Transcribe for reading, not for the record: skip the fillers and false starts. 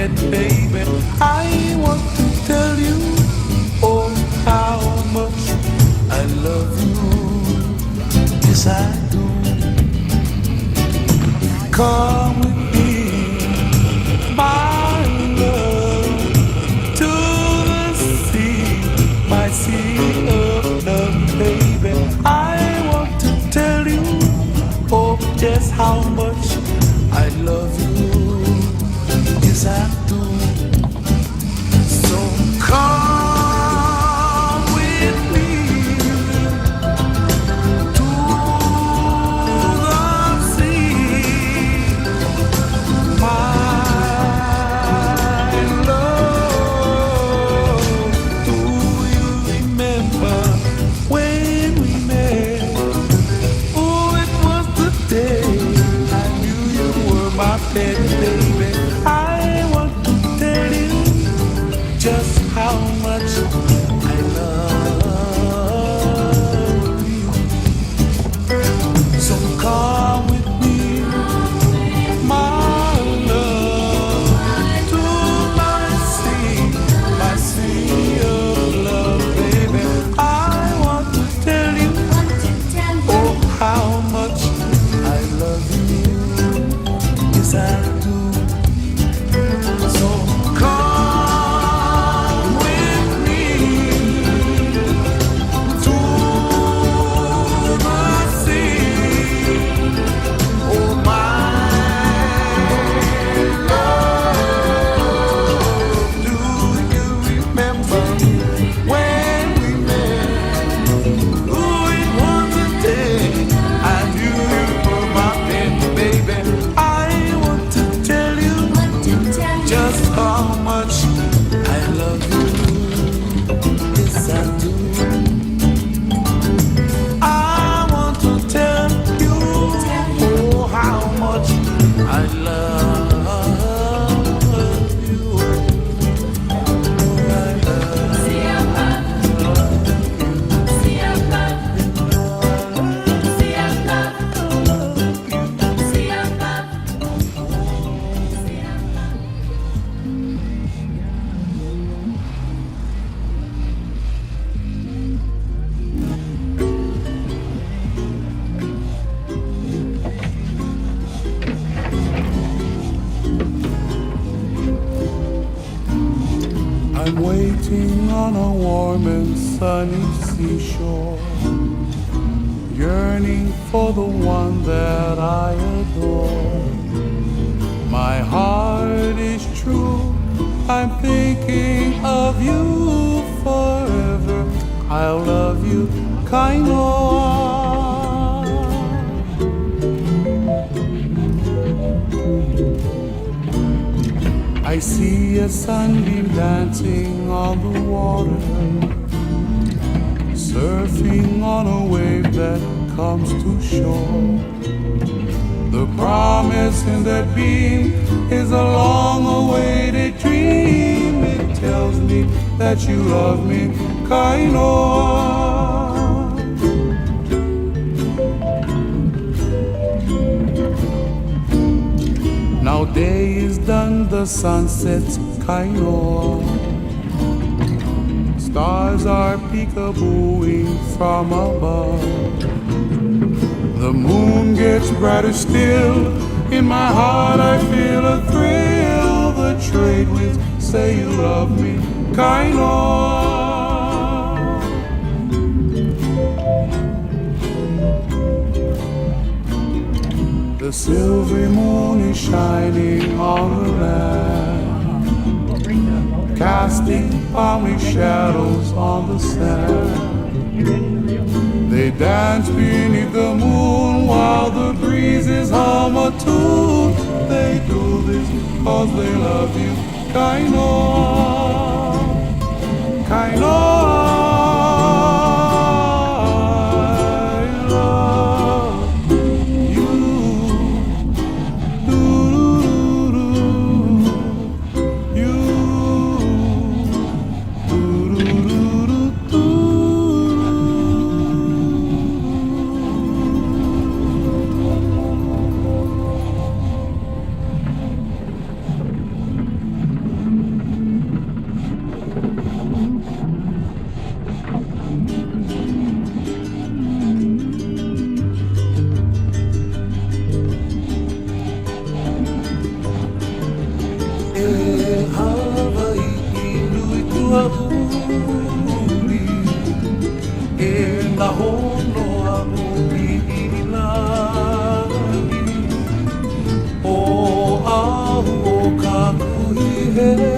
pen, baby. I want to tell you, oh, how much I love you. Yes, I do. Come with me, my love, to the sea, my sea of love, baby. I want to tell you, oh, just how much I love you. Yes, I do. So come with me to the sea, my love. Do you remember when we met? Oh, it was the day I knew you were my pet, baby. I want to tell you just how much I love you. So come with me, my love, to my sea of love, baby. I want to tell you, oh, how much I love you. Yes, I do. So come with me to the sea, oh my love. Do you remember when we met? Oh, it was the day I knew you were my pen, baby. I want to tell you just how much I love you. Yes, I do. I want to tell you, oh, how much I love you. I I'm waiting on a warm and sunny seashore, yearning for the one that I adore. My heart is true, I'm thinking of you forever. I'll love you, kind of. I see a sunbeam dancing on the water, surfing on a wave that comes to shore. The promise in that beam is a long-awaited dream. It tells me that you love me, kind of. Now day is done, the sun sets, kind of. Stars are peekabooing from above. The moon gets brighter still. In my heart I feel a thrill. The trade winds say you love me, kind of. The silvery moon is shining on the land, casting palmy shadows on the sand. They dance beneath the moon while the breezes hum a tune. They do this 'cause they love you, kind of, kind of. ka uli e na hono a uli i lai o ahu o ka kuhi he